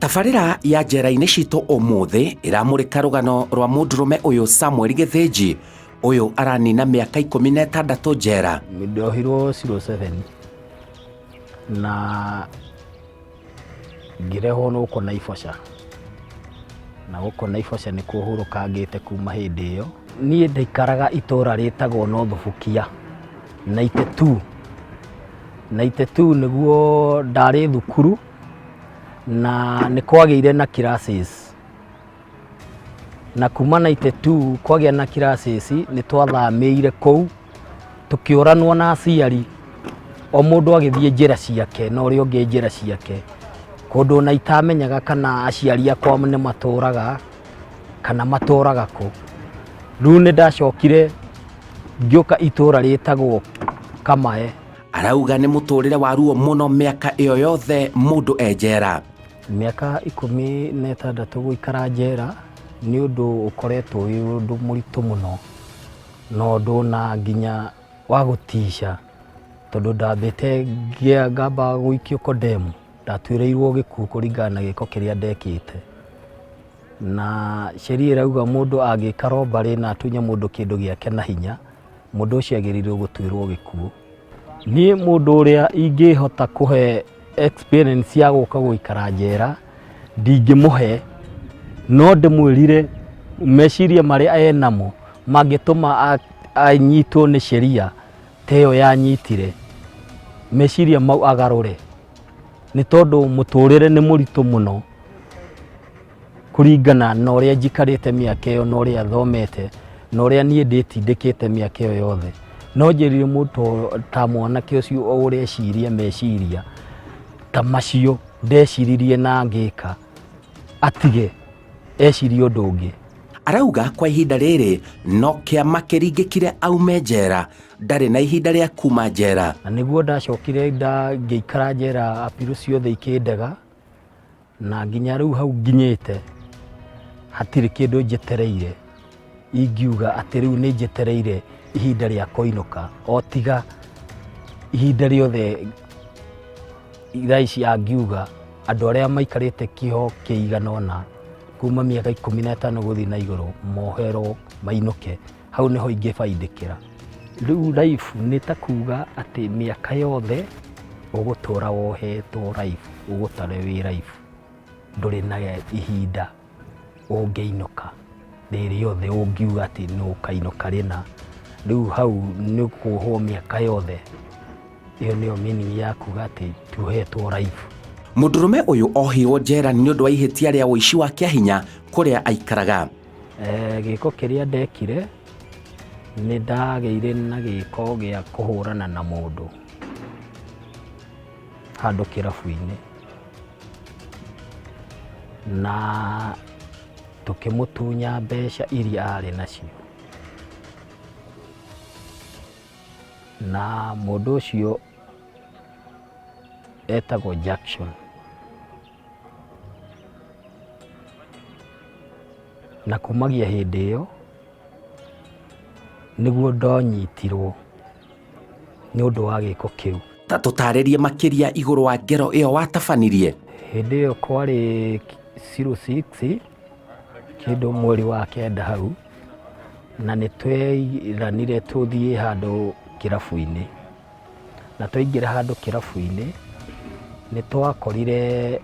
Tabarĩra ya njera-inĩ citũ ũmũthĩ ĩramũrĩka rũgano rwa mũndũrũme ũyũ Samuel Gĩthĩnji ũyũ aranina mĩaka 16 njera. Ndohirwo 07 na ngĩrehwo gũkũ Naivasha, na gũkũ Naivasha nĩkuo hurũkangĩte kuma hĩndĩ ĩyo. Niĩ ndaikaraga itũra rĩtagwo Northbukia 92 nĩguo ndarĩ thukuru na nĩkwagĩire na classes, na kuma 92 kwagĩa na classes nĩtwathamĩire kũu tũkĩũranwo na aciari, o mũndũ agĩthiĩ njĩra ciake na ũrĩa ũngĩ njĩra ciake, kũndũ na itamenyaga kana aciari akwa nĩ matũraga kana matũraga kũ. Rĩu nĩndacokire ngĩũka itũra rĩtagwo Kamae. Arauga nĩ mũtũrĩre wa ruo mũno mĩaka ĩyo yothe mũndũ enjera. Mĩaka 16 gũikara njera nĩ ũndũ ũkoretwo wĩ ũndũ mũritũ mũno, na ũndũ na nginya wa gũticia, tondũ ndambĩte ngamba gũikio kodemu, ndatuĩrĩirwo gĩkuũ kũringana na gĩko kĩrĩa ndekĩte. Na sheria ĩrauga mũndũ angĩka robbery na atunye mũndũ kĩndũ gĩake na hinya, mũndũ ũcio agĩrĩirwo gũtuĩrwo gĩkuũ. Niĩ mũndũ ũrĩa ingĩhota kũhe experience ya gũka gũikara njera ndingĩmũhe, no ndĩmwĩrire meciria marĩa enamo mangĩtũma anyitwo nĩ sheria ta ĩyo yanyitire, meciria mau agarũre, nĩ tondũ mũtũrĩre nĩ mũritũ mũno kũringana na ũrĩa njikarĩte mĩaka ĩyo na ũrĩa thomete na ũrĩa niĩ ndĩtindĩkĩte mĩaka ĩyo yothe. No njĩrire mũndũ ta mwanake ũcio ũreciria meciria ta macio ndeciririe na ngĩka atige ecirie ũndũ ũngĩ. Arauga kwa ihinda rĩrĩ no kĩama kĩringĩkire aume njera, ndarĩ na ihinda rĩa kuma njera. Na nĩguo ndacokire ngĩikara njera apiro ciothe ikĩndega, na nginya rĩu hau nginyĩte hatirĩ kĩndũ njetereire ingiuga atĩ rĩu nĩ njetereire ihinda rĩa kũinũka, o tiga ihinda rĩothe iraici angiuga andũ arĩa maikarĩte kĩho kĩigana ũna kuma mĩaka 15 gũthiĩ na igũrũ moherwo mainũke, hau nĩho ingĩbaindĩkĩra. Rĩu life nĩ ta kuga atĩ mĩaka yothe ũgũtũra wohetwo life, ũgũtare wĩ life, ndũrĩ na ihinda ũngĩinũka rĩrĩ yothe ũngiuga atĩ nĩ ũkainũka rĩna. Rĩu hau nĩ kuohwo mĩaka yothe, ĩyo nĩyo meaning ya kuga atĩ tuhetwo life. Mũndũrũme ũyũ ohirwo njera nĩ ũndũ wa ihĩtia rĩa ũici wa kĩahinya kũrĩa aikaraga. Gĩko kĩrĩa ndekire nĩ ndagĩire na gĩko gĩa kũhũrana na mũndũ handũ kĩrabu-inĩ, na tũkĩmũtunya mbeca iria arĩ nacio, na mũndũ ũcio etagwo Jackson. Na kumagia hĩndĩ ĩyo nĩguo ndonyitirwo nĩ ũndũ wa gĩko kĩu. Ta tũtarĩrie makĩria igũrũ wa ngero ĩyo watabanirie. Hĩndĩ ĩyo kwarĩ 06 kĩndũ mweri wa 9 hau, na nĩ tweranire tũthiĩ handũ kĩrabu-inĩ, na twaingĩra handũ kĩrabu-inĩ nĩ twakorire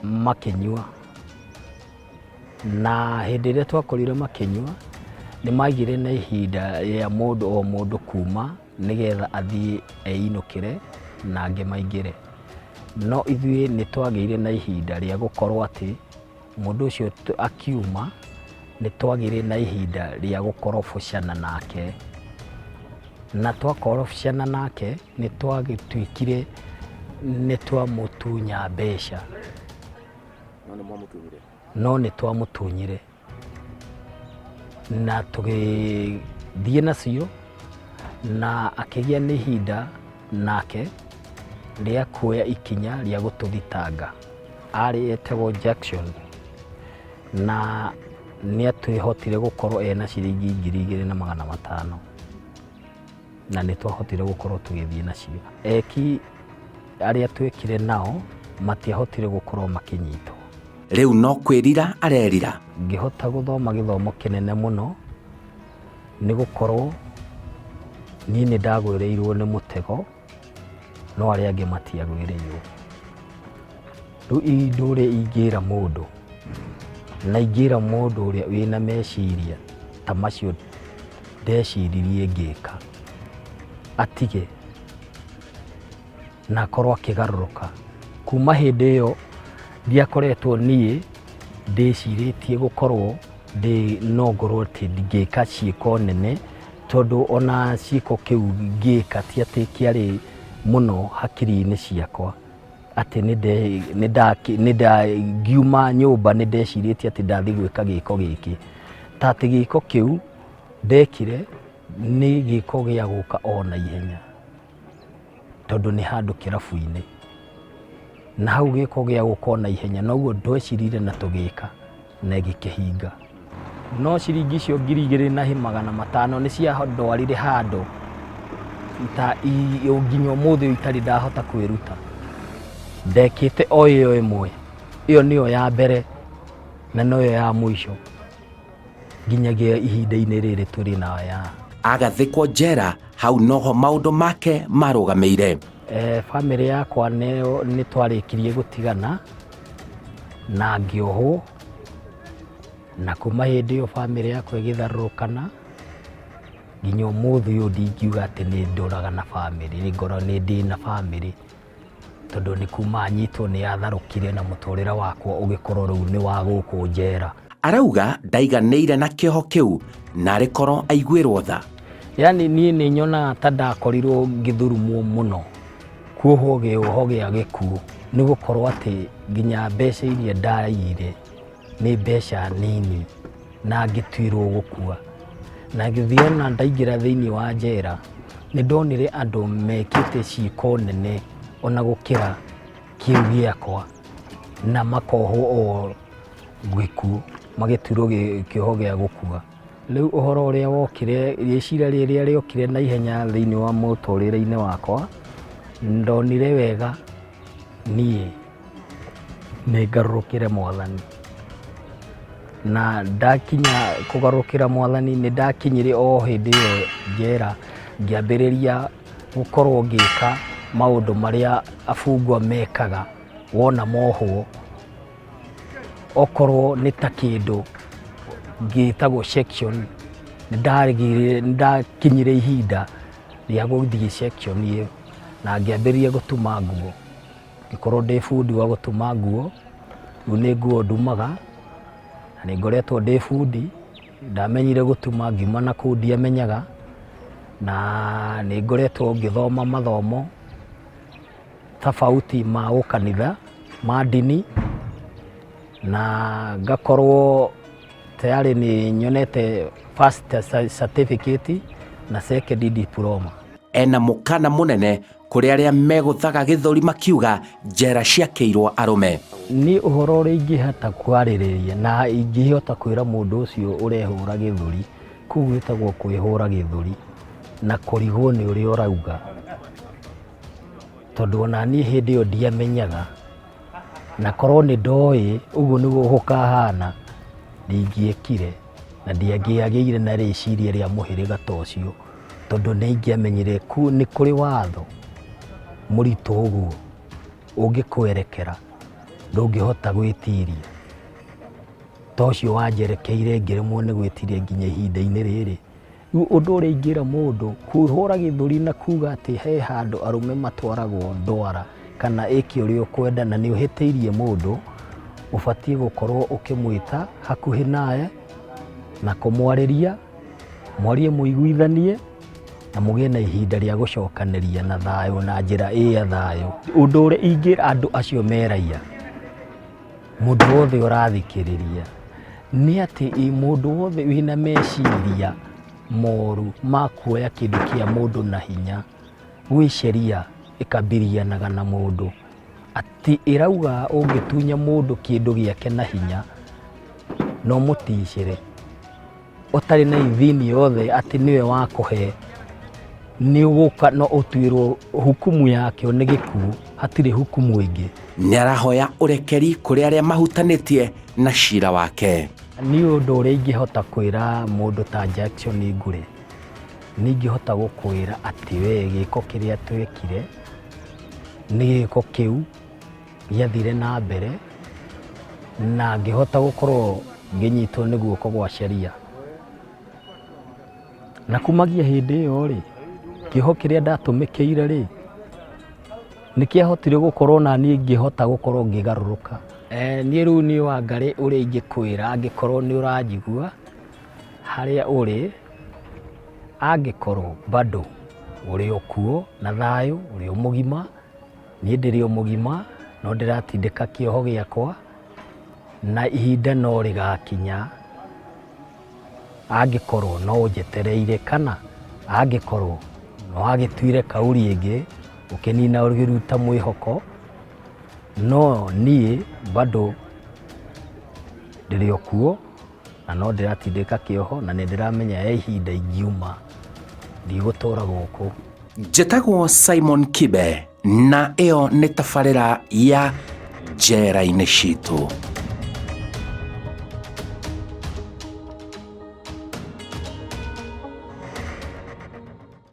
makĩnyua, na hĩndĩ ĩrĩa twakorire makĩnyua nĩ maigire na ihinda rĩa mũndũ o mũndũ kuma nĩgetha athiĩ einũkĩre na angĩ maingĩre, no ithuĩ nĩ twagĩire na ihinda rĩa gũkorwo atĩ mũndũ ũcio akiuma nĩ twagĩire na ihinda rĩa gũkorobocana nake, na twakorobocana nake nĩ twagĩtuĩkire nĩ twamũtunya mbeca, no nĩ twamũtunyire na tũgĩthiĩ nacio, na akĩgĩa na ihinda nake rĩa kuoya ikinya rĩa gũtũthitanga. Arĩ etagwo Jackson, na nĩ atwĩhotire gũkorwo ena ciringi 2,500, na nĩ twahotire gũkorwo tũgĩthiĩ nacio. Eki arĩa twekire nao matiahotire gũkorwo makĩnyitwo. riu no kwirira arerira. Ngihota guthoma githomo kinene muno ni gukorwo ni ndagwireirwo ni mutego no aria angi matiagwireirwo. Riu indure ingira mundu na ingira mundu uria wina meciria ta macio ndeciririe ngika atige na korwo akigaruruka kuma hindi iyo ndiakoretwo nie ndiciritie gukorwo ndi no ngorwo ati ngika ciiko nene tondu ona ciiko kiu ngika ti ati kiari muno hakiri-ini ciakwa ati nida ngiuma nyumba nindeciritie ati ndathi gwika giko giki ta ati giko kiu ndekire ni giko gia guka ona ihenya tondu ni handu kirabu-ini na hau giko gia guka ona ihenya noguo ndwecirire na tugika na gikihinga. No ciringi cio 2,500 ni cia ndwarire handu ta nginya umuthi itari ndahota kwiruta ndekite o iyo imwe iyo niyo ya mbere na noyo ya mwisho nginyagia ihinda-ini riri turi naya. Agathikwo njera hau noho maundu make marugameire. Family yakwa ni twarikirie gutigana na ngiohwo na kuma hindi iyo family yakwa igitharukana nginya umuthi uyu ndingiuga ati ni nduraga na family ni ngoro ni ndi na family tondu ni kuma nyitwo ni atharukire na muturira wakwa ugikorwo riu ni wa guku njera. Arauga ndaiganeire na kioho kiu na rikorwo aiguirwo tha. Yani nie ni nyona ta ndakorirwo ngithurumwo muno kuohwo gioho gia gikuo ni gukorwo ati nginya mbeca iria ndaire ni mbeca nini na ngituirwo gukua na ngithiona ndaingira thiini wa njera ni ndonire andu mekite ciiko nene ona gukira kiu giakwa na makohwo o gikuo magituirwo kioho gia gukua. Riu uhoro uria wokire riciria riria riokire na ihenya thiini wa muturire-ini wakwa ndonire wega nie ni ngarurukire Mwathani na ndakinya kugarukira Mwathani ni ndakinyire o hindi iyo njera ngiambiriria gukorwo ngika maundu maria afungwa mekaga wona mohwo okorwo ni ta kindu ngitagwo section ndakinyire ihinda ria guthii section iyo na ngiambiriria gutuma nguo ngikorwo ndi fundi wa gutuma nguo riu ni nguo ndumaga na ni ngoretwo ndi fundi ndamenyire gutuma ngiuma na kuu ndiamenyaga na ni ngoretwo ngithoma mathomo tofauti ma ukanitha ma dini na ngakorwo tayari ni nyonete first certificate na second diploma. Ena mukana munene kuri aria meguthaga githuri makiuga njera ciakeirwo arume. Ni uhoro uri ingihota kwaririria na ingihota kwira mundu ucio urehura githuri kuu gwitagwo kwihura githuri na kurigwo ni uri urauga tondu ona ni hindi iyo ndiamenyaga na korwo ni ndoi uguo niguo gukahana ndingiekire na ndiangiagire na riciria ria muhiriga ta ucio tondu ni ingiamenyire ni kuri watho muritu uguo ungikwerekera ndungihota gwitiria ta ucio wanjerekeire ngiremwo ni gwitiria nginya ihinda-ini riri. Riu undu uria ingira mundu kuhura githuri na kuga ati he handu arume matwaragwo ndwara kana iki uria ukwenda na ni uhiteirie mundu ubatie gukorwo ukimwita hakuhi naye na kumwariria mwarie muiguithanie na mugie na ihinda ria gucokaniria na thayo na njira ya thayo. Undu uria ingira andu acio meraia mundu wothe urathikiriria ni ati mundu wothe wina meciria moru ma kuoya kindu kia mundu na hinya gwi sheria ikambirianaga na mundu ati irauga ungitunya mundu kindu giake na hinya no muticire utari na ithini yothe ati niwe wakuhe nĩ ũgũka no ũtuĩrwo hukumu yakĩo nĩ gĩkuũ, hatirĩ hukumu ĩngĩ. Nĩarahoya ũrekeri kũrĩ arĩa mahutanĩtie na cira wake. Nĩ ũndũ ũrĩa ingĩhota kwĩra mũndũ ta Jackson Ngure, nĩ ingĩhota gũkwĩra atĩ we gĩko kĩrĩa twekire nĩ gĩko kĩu gĩathire na mbere, na ngĩhota gũkorwo ngĩnyitwo nĩ guoko gwa sheria. Na kumagia hĩndĩ ĩyo rĩ, kĩoho kĩrĩa ndatũmĩkĩire rĩ, nĩ kĩahotire gũkorwo na niĩ ngĩhota gũkorwo ngĩgarũrũka. Niĩ rĩu nĩ Wangari ũrĩa ingĩkwĩra angĩkorwo nĩ ũranjigua harĩa ũrĩ, angĩkorwo bado ũrĩ o kuo na thayũ, ũrĩ o mũgima, niĩ ndĩrĩ o mũgima, no ndĩratindĩka kĩoho gĩakwa, na ihinda no rĩgakinya angĩkorwo no ũnjetereire, kana angĩkorwo no wagĩtuire kaũri ĩngĩ ũkĩnina ũkĩruta mwĩhoko, no niĩ bado ndĩrĩ o kuo na no ndĩratindĩka kĩoho, na nĩ ndĩramenya he ihinda ingiuma ndigũtũra gũkũ. Njĩtagwo Simon Kibe na ĩyo nĩ tabarĩra ya Njera-inĩ Citũ.